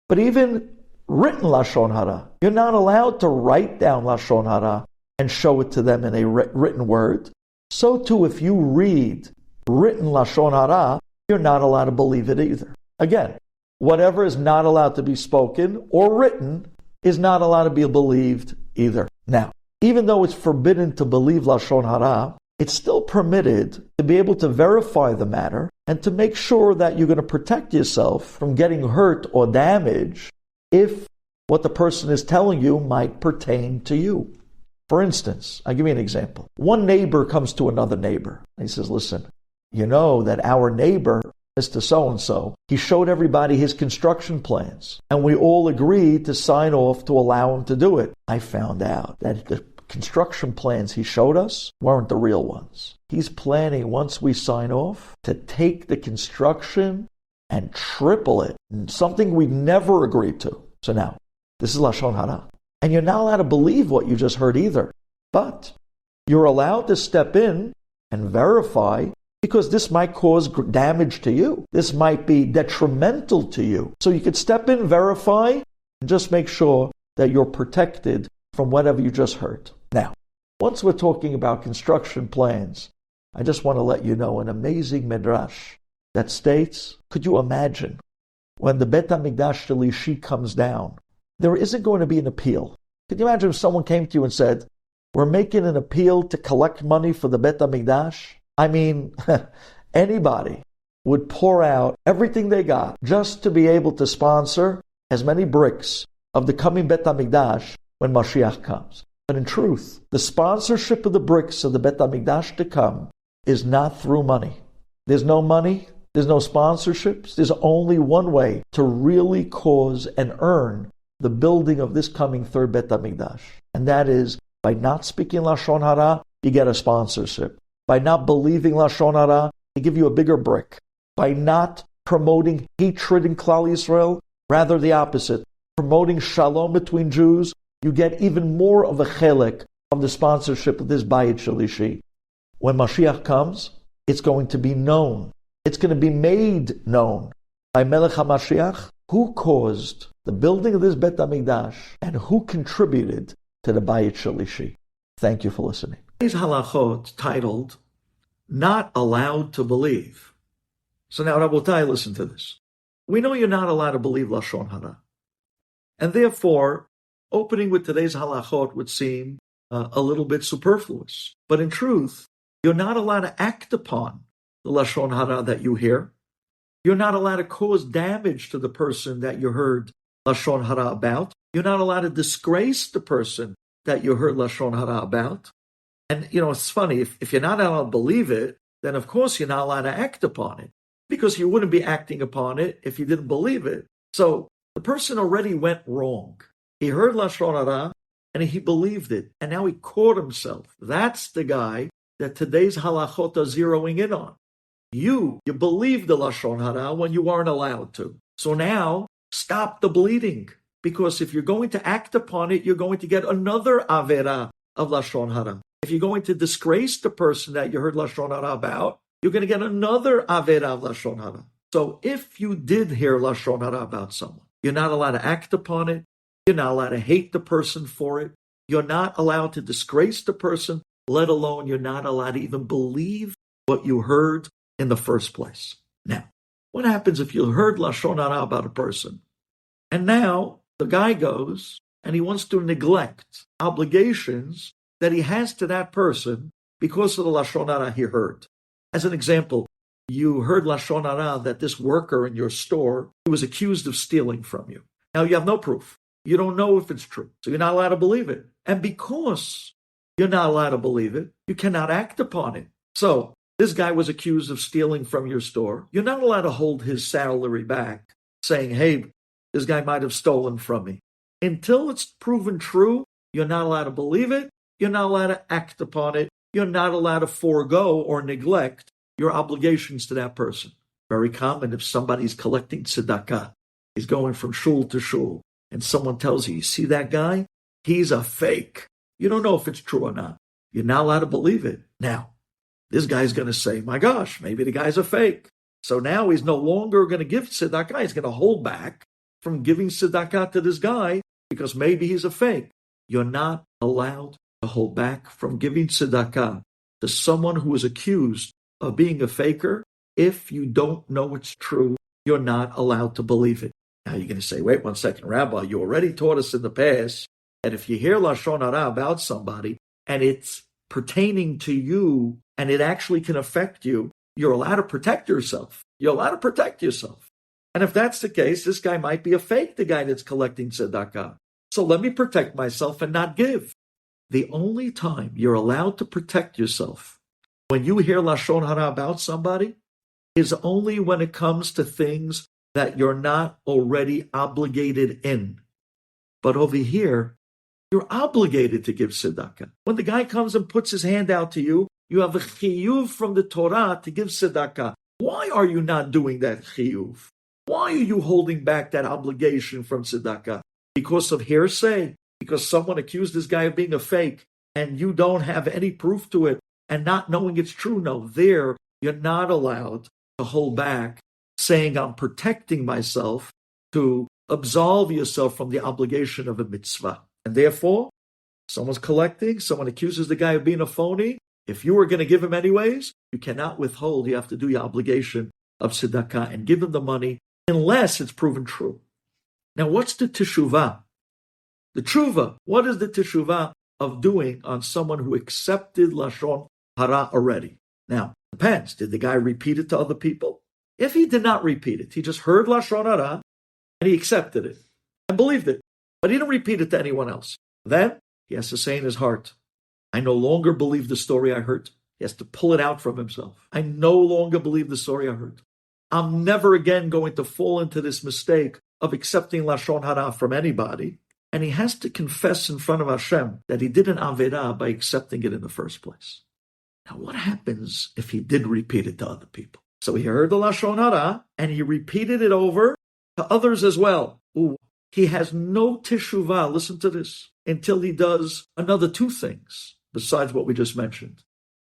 But even written Lashon Hara, you're not allowed to write down Lashon Hara and show it to them in a written word. So too, if you read written Lashon Hara, you're not allowed to believe it either. Again, whatever is not allowed to be spoken or written is not allowed to be believed either. Now, even though it's forbidden to believe Lashon Hara, it's still permitted to be able to verify the matter and to make sure that you're going to protect yourself from getting hurt or damaged if what the person is telling you might pertain to you. For instance, I'll give you an example. One neighbor comes to another neighbor. He says, listen, you know that our neighbor, Mr. So-and-so, he showed everybody his construction plans, and we all agreed to sign off to allow him to do it. I found out that the construction plans he showed us weren't the real ones. He's planning, once we sign off, to take the construction and triple it, something we never agreed to. So now, this is Lashon Hara. And you're not allowed to believe what you just heard either. But you're allowed to step in and verify, because this might cause damage to you. This might be detrimental to you. So you could step in, verify, and just make sure that you're protected from whatever you just heard. Now, once we're talking about construction plans, I just want to let you know an amazing midrash that states, could you imagine, when the Bet HaMikdash Shalishi comes down, there isn't going to be an appeal. Could you imagine if someone came to you and said, we're making an appeal to collect money for the Bet HaMikdash? I mean, anybody would pour out everything they got just to be able to sponsor as many bricks of the coming Bet HaMikdash when Mashiach comes. But in truth, the sponsorship of the bricks of the Bet HaMikdash to come is not through money. There's no money, there's no sponsorships, there's only one way to really cause and earn the building of this coming third Bet HaMikdash. And that is By not speaking Lashon Hara, you get a sponsorship. By not believing Lashon Hara, they give you a bigger brick. By not promoting hatred in Klal Yisrael, rather the opposite. Promoting shalom between Jews, you get even more of a chelik of the sponsorship of this Bayit Shalishi. When Mashiach comes, it's going to be known. It's going to be made known by Melech HaMashiach who caused the building of this Bet HaMikdash and who contributed to the Bayit Shalishi. Thank you for listening. Today's halachot titled, Not Allowed to Believe. So now, Rabotai, listen to this. We know you're not allowed to believe Lashon Hara. And therefore, opening with today's halachot would seem a little bit superfluous. But in truth, you're not allowed to act upon the Lashon Hara that you hear. You're not allowed to cause damage to the person that you heard Lashon Hara about. You're not allowed to disgrace the person that you heard Lashon Hara about. And, it's funny, if you're not allowed to believe it, then of course you're not allowed to act upon it, because you wouldn't be acting upon it if you didn't believe it. So the person already went wrong. He heard Lashon Hara and he believed it, and now he caught himself. That's the guy that today's halachot are zeroing in on. You believed the Lashon Hara when you weren't allowed to. So now, stop the bleeding. Because if you're going to act upon it, you're going to get another avera of Lashon Hara. If you're going to disgrace the person that you heard Lashon Hara about, you're going to get another avera of Lashon Hara. So if you did hear Lashon Hara about someone, you're not allowed to act upon it. You're not allowed to hate the person for it. You're not allowed to disgrace the person, let alone you're not allowed to even believe what you heard in the first place. Now, what happens if you heard Lashon Hara about a person, and now the guy goes and he wants to neglect obligations that he has to that person because of the Lashon Hara he heard? As an example, you heard Lashon Hara that this worker in your store, he was accused of stealing from you. Now you have no proof. You don't know if it's true. So you're not allowed to believe it. And because you're not allowed to believe it, you cannot act upon it. So this guy was accused of stealing from your store. You're not allowed to hold his salary back, saying, hey, this guy might have stolen from me. Until it's proven true, you're not allowed to believe it. You're not allowed to act upon it. You're not allowed to forego or neglect your obligations to that person. Very common if somebody's collecting tzedakah. He's going from shul to shul, and someone tells you see that guy? He's a fake. You don't know if it's true or not. You're not allowed to believe it. Now, this guy's going to say, my gosh, maybe the guy's a fake. So now he's no longer going to give tzedakah. He's going to hold back from giving tzedakah to this guy because maybe he's a fake. You're not allowed to hold back from giving tzedakah to someone who is accused of being a faker. If you don't know it's true, you're not allowed to believe it. Now you're going to say, wait 1 second, Rabbi, you already taught us in the past that if you hear Lashon Hara about somebody and it's pertaining to you and it actually can affect you, you're allowed to protect yourself. You're allowed to protect yourself. And if that's the case, this guy might be a fake, the guy that's collecting tzedakah. So let me protect myself and not give. The only time you're allowed to protect yourself when you hear Lashon Hara about somebody is only when it comes to things that you're not already obligated in. But over here, you're obligated to give tzedakah. When the guy comes and puts his hand out to you, you have a chiyuv from the Torah to give tzedakah. Why are you not doing that chiyuv? Why are you holding back that obligation from tzedakah? Because of hearsay? Because someone accused this guy of being a fake and you don't have any proof to it and not knowing it's true? No, there you're not allowed to hold back, saying I'm protecting myself to absolve yourself from the obligation of a mitzvah. And therefore, someone's collecting, someone accuses the guy of being a phony. If you were going to give him anyways, you cannot withhold. You have to do your obligation of tzedakah and give him the money unless it's proven true. Now, what's the teshuvah? The tshuva, what is the teshuvah of doing on someone who accepted Lashon Hara already? Now, depends. Did the guy repeat it to other people? If he did not repeat it, he just heard Lashon Hara and he accepted it and believed it, but he didn't repeat it to anyone else. Then he has to say in his heart, I no longer believe the story I heard. He has to pull it out from himself. I no longer believe the story I heard. I'm never again going to fall into this mistake of accepting Lashon Hara from anybody. And he has to confess in front of Hashem that he did an Averah by accepting it in the first place. Now, what happens if he did repeat it to other people? So he heard the Lashon Hara, and he repeated it over to others as well. Ooh, he has no teshuvah, listen to this, until he does another two things, besides what we just mentioned.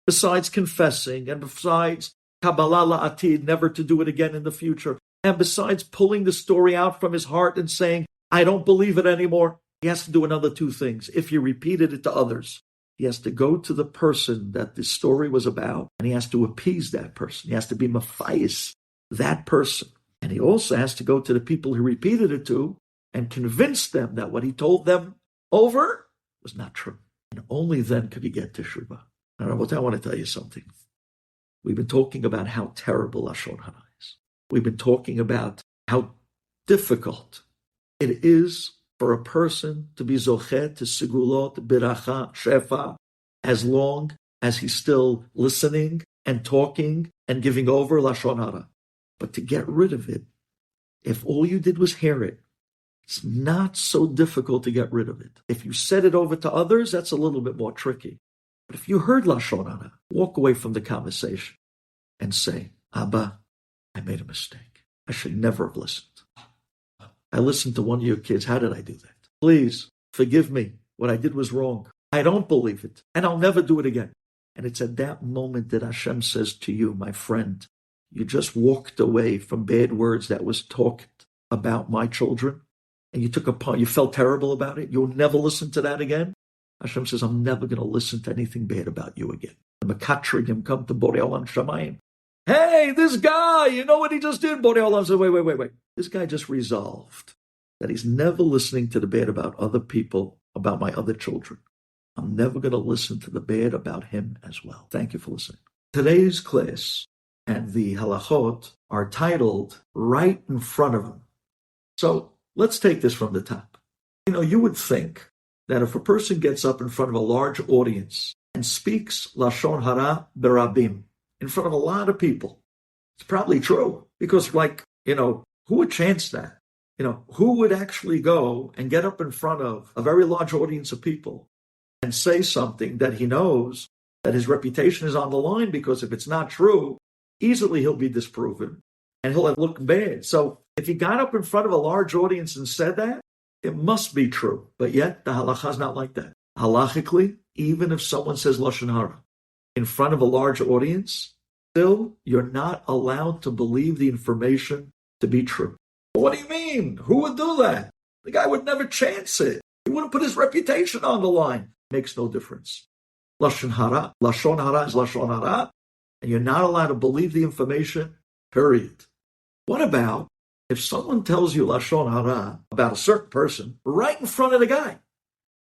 Besides confessing, and besides Kabbalah la'atid, never to do it again in the future, and besides pulling the story out from his heart and saying, I don't believe it anymore, he has to do another two things. If he repeated it to others, he has to go to the person that the story was about, and he has to appease that person. He has to be maphayis, that person. And he also has to go to the people he repeated it to and convince them that what he told them over was not true. And only then could he get teshuvah. Now, Rabbi, I want to tell you something. We've been talking about how terrible Lashon Hara is. We've been talking about how difficult it is for a person to be zochet to sigulot, biracha, shefa, as long as he's still listening and talking and giving over Lashon Hara. But to get rid of it, if all you did was hear it, it's not so difficult to get rid of it. If you said it over to others, that's a little bit more tricky. But if you heard Lashon Hara, walk away from the conversation and say, Abba, I made a mistake. I should never have listened. I listened to one of your kids. How did I do that? Please forgive me. What I did was wrong. I don't believe it, and I'll never do it again. And it's at that moment that Hashem says to you, my friend, you just walked away from bad words that was talked about my children, and you felt terrible about it. You'll never listen to that again. Hashem says, I'm never going to listen to anything bad about you again. The Makatrim come to Borei Olam Shamayim. Hey, this guy, you know what he just did? Borei Olam said, wait. This guy just resolved that he's never listening to the bad about other people, about my other children. I'm never going to listen to the bad about him as well. Thank you for listening. Today's class and the halachot are titled Right in Front of Him. So let's take this from the top. You would think that if a person gets up in front of a large audience and speaks Lashon Hara berabim, in front of a lot of people, it's probably true. Because who would chance that? Who would actually go and get up in front of a very large audience of people and say something that he knows that his reputation is on the line, because if it's not true, easily he'll be disproven and he'll look bad. So if he got up in front of a large audience and said that, it must be true. But yet the halacha is not like that. Halachically, even if someone says Lashon Hara in front of a large audience, still you're not allowed to believe the information to be true. What do you mean? Who would do that? The guy would never chance it. He wouldn't put his reputation on the line. Makes no difference. Lashon Hara is Lashon Hara, and you're not allowed to believe the information, period. What about if someone tells you Lashon Hara about a certain person right in front of the guy?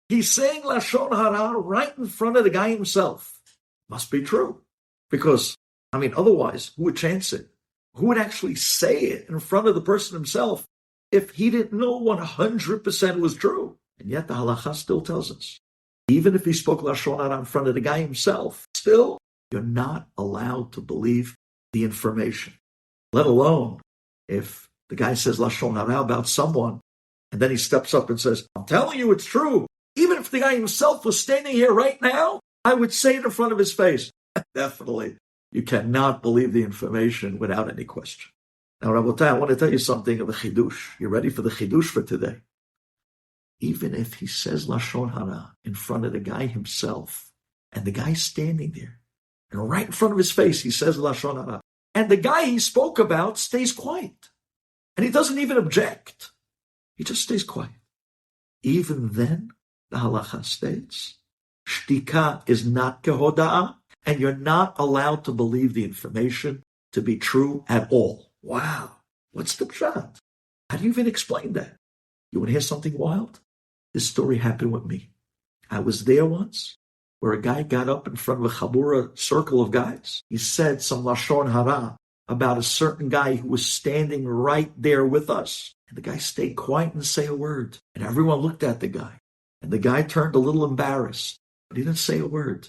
He's saying Lashon Hara right in front of the guy himself. Must be true. Because, otherwise, who would chance it? Who would actually say it in front of the person himself if he didn't know 100% was true? And yet the halacha still tells us, even if he spoke Lashon Hara in front of the guy himself, still, you're not allowed to believe the information. Let alone if the guy says Lashon Hara about someone, and then he steps up and says, I'm telling you it's true. Even if the guy himself was standing here right now, I would say it in front of his face. Definitely, you cannot believe the information without any question. Now, Rabbi, I want to tell you something of a chidush. You ready for the chidush for today? Even if he says Lashon Hara in front of the guy himself, and the guy's standing there, and right in front of his face he says Lashon Hara, and the guy he spoke about stays quiet, and he doesn't even object. He just stays quiet. Even then, the halacha states, shtika is not kehoda'ah, and you're not allowed to believe the information to be true at all. Wow. What's the pshat? How do you even explain that? You want to hear something wild? This story happened with me. I was there once where a guy got up in front of a chabura circle of guys. He said some Lashon Hara about a certain guy who was standing right there with us. And the guy stayed quiet and didn't say a word. And everyone looked at the guy. And the guy turned a little embarrassed, but he didn't say a word.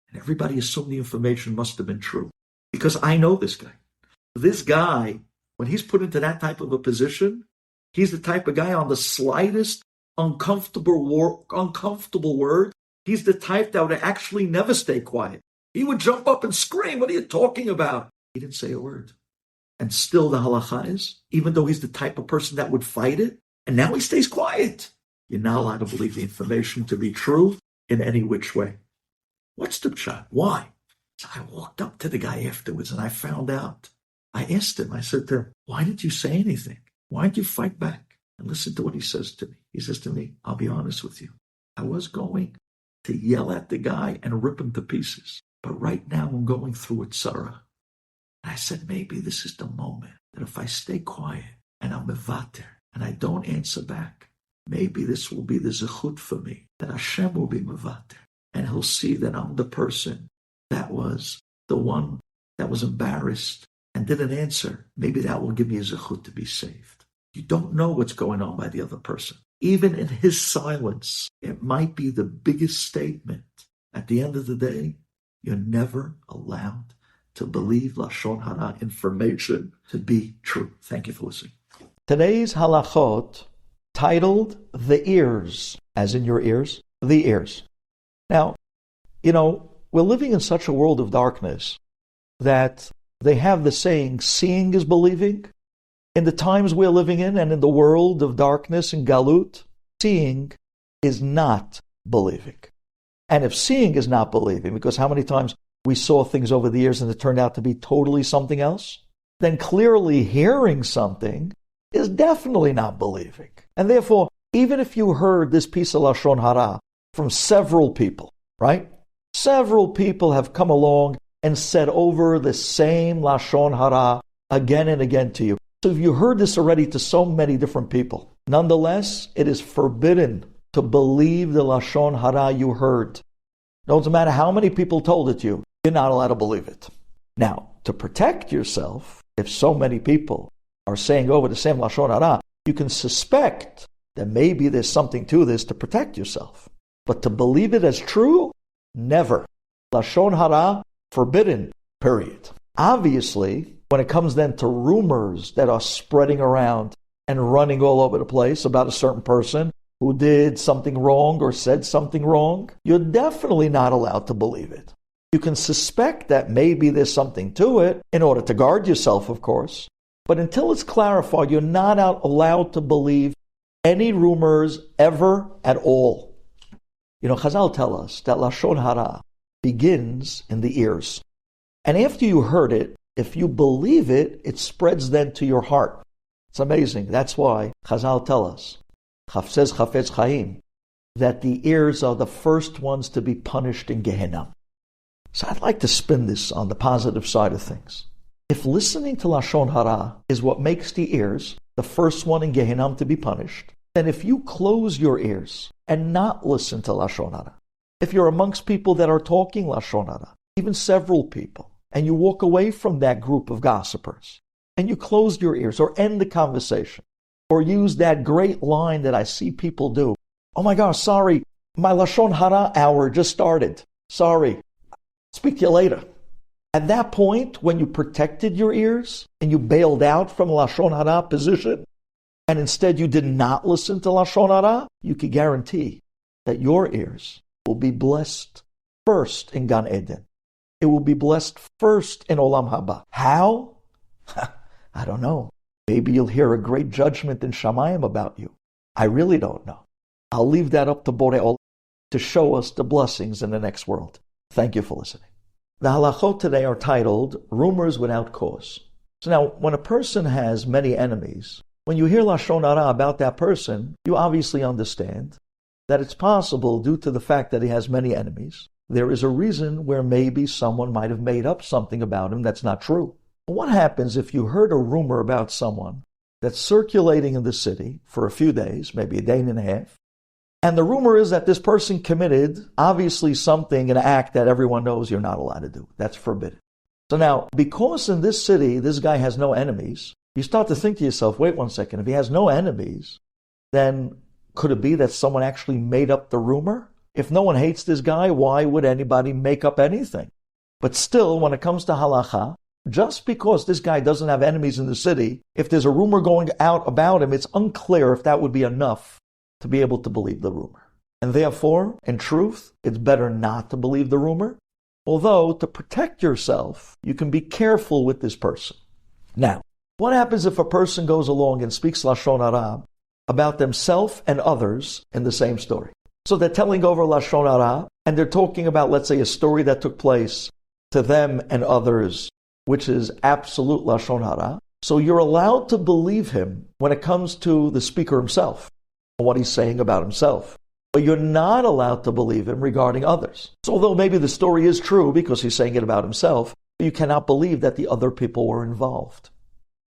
And everybody assumed the information must have been true. Because I know this guy. This guy, when he's put into that type of a position, he's the type of guy on the slightest uncomfortable word. He's the type that would actually never stay quiet. He would jump up and scream, what are you talking about? He didn't say a word. And still the halacha is, even though he's the type of person that would fight it, and now he stays quiet. You're not allowed to believe the information to be true in any which way. What's the pshat? Why? So I walked up to the guy afterwards and I found out. I asked him, I said to him, why didn't you say anything? Why didn't you fight back? And listen to what he says to me. He says to me, I'll be honest with you. I was going to yell at the guy and rip him to pieces. But right now I'm going through a tzara. And I said, maybe this is the moment that if I stay quiet and I'm mevater and I don't answer back, maybe this will be the zechut for me, that Hashem will be mevater. And he'll see that I'm the person that was the one that was embarrassed and didn't answer. Maybe that will give me a zechut to be saved. You don't know what's going on by the other person. Even in his silence, it might be the biggest statement. At the end of the day, you're never allowed to believe Lashon Hara information to be true. Thank you for listening. Today's halachot, titled The Ears, as in your ears, the ears. Now, we're living in such a world of darkness that they have the saying, seeing is believing. In the times we're living in and in the world of darkness and galut, seeing is not believing. And if seeing is not believing, because how many times we saw things over the years and it turned out to be totally something else, then clearly hearing something is definitely not believing. And therefore, even if you heard this piece of Lashon Hara from several people, right? Several people have come along and said over the same Lashon Hara again and again to you. So if you heard this already to so many different people, nonetheless, it is forbidden to believe the Lashon Hara you heard. No matter how many people told it to you, you're not allowed to believe it. Now, to protect yourself, if so many people are saying over the same Lashon Hara, you can suspect that maybe there's something to this to protect yourself. But to believe it as true, never. Lashon Hara, forbidden, period. Obviously, when it comes then to rumors that are spreading around and running all over the place about a certain person who did something wrong or said something wrong, you're definitely not allowed to believe it. You can suspect that maybe there's something to it in order to guard yourself, of course. But until it's clarified, you're not allowed to believe any rumors ever at all. Chazal tell us that Lashon Hara begins in the ears. And after you heard it, if you believe it, it spreads then to your heart. It's amazing. That's why Chazal tell us, Chafzez Chafetz Chaim, that the ears are the first ones to be punished in Gehenna. So I'd like to spin this on the positive side of things. If listening to Lashon Hara is what makes the ears the first one in Gehenna to be punished, then if you close your ears and not listen to Lashon Hara, if you're amongst people that are talking Lashon Hara, even several people, and you walk away from that group of gossipers, and you close your ears or end the conversation, or use that great line that I see people do, oh my gosh, sorry, my Lashon Hara hour just started. Sorry, speak to you later. At that point, when you protected your ears and you bailed out from Lashon Hara position, and instead you did not listen to Lashon Hara, you can guarantee that your ears will be blessed first in Gan Eden. It will be blessed first in Olam Haba. How? I don't know. Maybe you'll hear a great judgment in Shamayim about you. I really don't know. I'll leave that up to Borei Olam to show us the blessings in the next world. Thank you for listening. The halachot today are titled Rumors Without Cause. So now, when a person has many enemies, when you hear Lashon Hara about that person, you obviously understand that it's possible, due to the fact that he has many enemies, there is a reason where maybe someone might have made up something about him that's not true. What happens if you heard a rumor about someone that's circulating in the city for a few days, maybe a day and a half, and the rumor is that this person committed, obviously, something, an act that everyone knows you're not allowed to do. That's forbidden. So now, because in this city, this guy has no enemies, you start to think to yourself, wait one second, if he has no enemies, then could it be that someone actually made up the rumor? If no one hates this guy, why would anybody make up anything? But still, when it comes to halacha, just because this guy doesn't have enemies in the city, if there's a rumor going out about him, it's unclear if that would be enough to be able to believe the rumor. And therefore, in truth, it's better not to believe the rumor. Although, to protect yourself, you can be careful with this person. Now, what happens if a person goes along and speaks Lashon Hara about themselves and others in the same story? So they're telling over Lashon Hara, and they're talking about, let's say, a story that took place to them and others, which is absolute Lashon Hara. So you're allowed to believe him when it comes to the speaker himself, and what he's saying about himself. But you're not allowed to believe him regarding others. So although maybe the story is true because he's saying it about himself, you cannot believe that the other people were involved.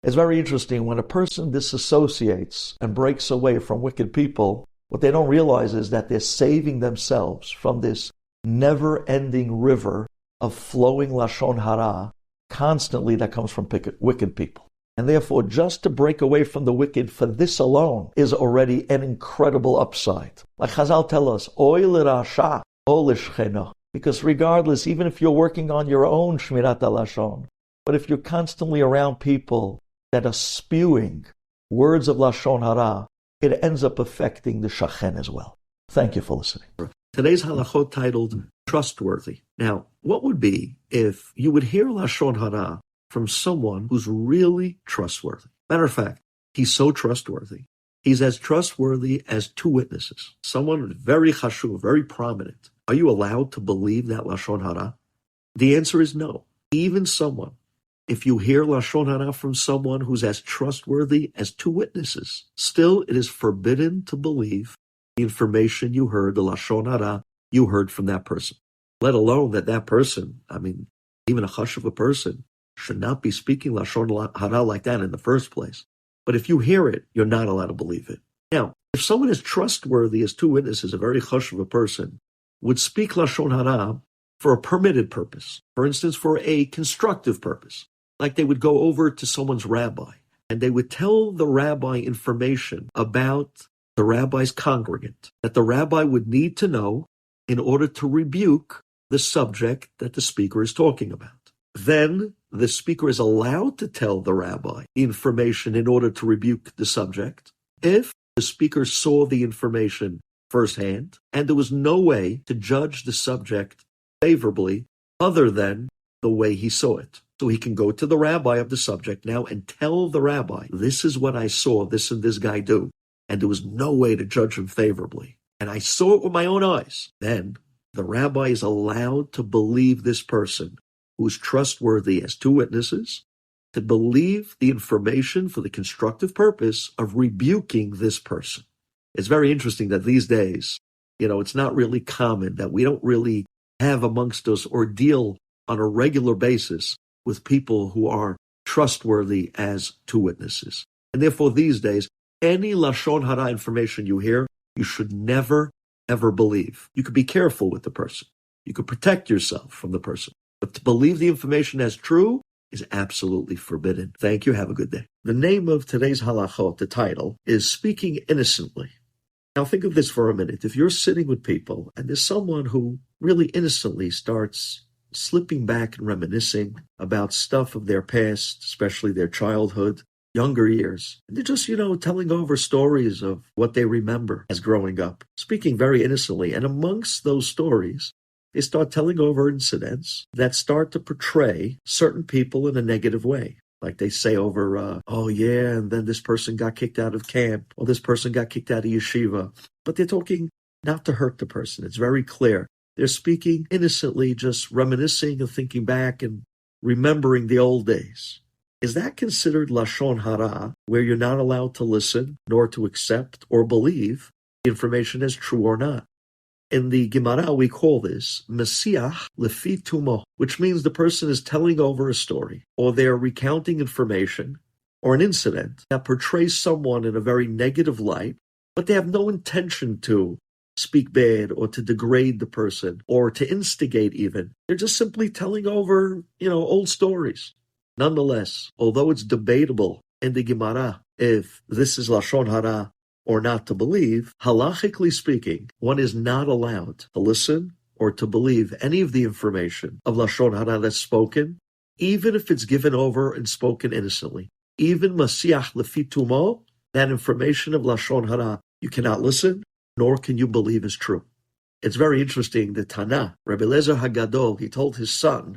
It's very interesting when a person disassociates and breaks away from wicked people, what they don't realize is that they're saving themselves from this never-ending river of flowing Lashon Hara constantly that comes from wicked people. And therefore, just to break away from the wicked for this alone is already an incredible upside. Like Chazal tell us, Oy l'rasha, o l'shchena. Because regardless, even if you're working on your own Shmirat HaLashon, but if you're constantly around people that are spewing words of Lashon Hara, it ends up affecting the shachen as well. Thank you for listening. Today's halachot titled Trustworthy. Now, what would be if you would hear Lashon Hara from someone who's really trustworthy? Matter of fact, he's so trustworthy. He's as trustworthy as two witnesses. Someone very chashuv, very prominent. Are you allowed to believe that Lashon Hara? The answer is no. Even someone, if you hear Lashon Hara from someone who's as trustworthy as two witnesses, still it is forbidden to believe the information you heard, the Lashon Hara you heard from that person. Let alone that person, even a chashuv person, should not be speaking Lashon Hara like that in the first place. But if you hear it, you're not allowed to believe it. Now, if someone is trustworthy as two witnesses, a very chashuv person, would speak Lashon Hara for a permitted purpose, for instance, for a constructive purpose, like they would go over to someone's rabbi, and they would tell the rabbi information about the rabbi's congregant, that the rabbi would need to know in order to rebuke the subject that the speaker is talking about. Then the speaker is allowed to tell the rabbi the information in order to rebuke the subject if the speaker saw the information firsthand and there was no way to judge the subject favorably other than the way he saw it. So he can go to the rabbi of the subject now and tell the rabbi, this is what I saw this and this guy do, and there was no way to judge him favorably. And I saw it with my own eyes. Then the rabbi is allowed to believe this person who's trustworthy as two witnesses, to believe the information for the constructive purpose of rebuking this person. It's very interesting that these days, it's not really common that we don't really have amongst us or deal on a regular basis with people who are trustworthy as two witnesses. And therefore these days, any Lashon Hara information you hear, you should never, ever believe. You could be careful with the person. You could protect yourself from the person. But to believe the information as true is absolutely forbidden. Thank you. Have a good day. The name of today's halachot, the title, is Speaking Innocently. Now think of this for a minute. If you're sitting with people and there's someone who really innocently starts slipping back and reminiscing about stuff of their past, especially their childhood, younger years, and they're just, telling over stories of what they remember as growing up, speaking very innocently. And amongst those stories, they start telling over incidents that start to portray certain people in a negative way. Like they say over, and then this person got kicked out of camp, or this person got kicked out of yeshiva. But they're talking not to hurt the person. It's very clear. They're speaking innocently, just reminiscing and thinking back and remembering the old days. Is that considered Lashon Hara, where you're not allowed to listen, nor to accept or believe the information as true or not? In the Gemara, we call this Mesiach Lefi Tumo, which means the person is telling over a story, or they're recounting information, or an incident that portrays someone in a very negative light, but they have no intention to speak bad or to degrade the person or to instigate even. They're just simply telling over, old stories. Nonetheless, although it's debatable in the Gemara if this is Lashon Hara or not to believe, halachically speaking, one is not allowed to listen or to believe any of the information of Lashon Hara that's spoken, even if it's given over and spoken innocently. Even Masiach Lefi Tumo, that information of Lashon Hara you cannot listen, nor can you believe is true. It's very interesting, the Tana, Rabbi Lezer Hagadol, he told his son,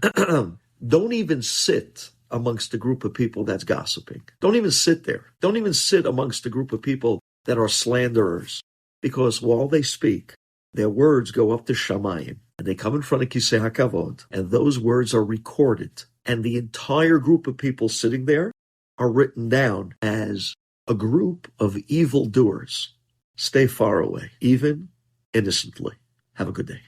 don't even sit amongst a group of people that's gossiping. Don't even sit there. Don't even sit amongst a group of people that are slanderers. Because while they speak, their words go up to Shamayim, and they come in front of Kisei HaKavod, and those words are recorded. And the entire group of people sitting there are written down as a group of evildoers. Stay far away, even innocently. Have a good day.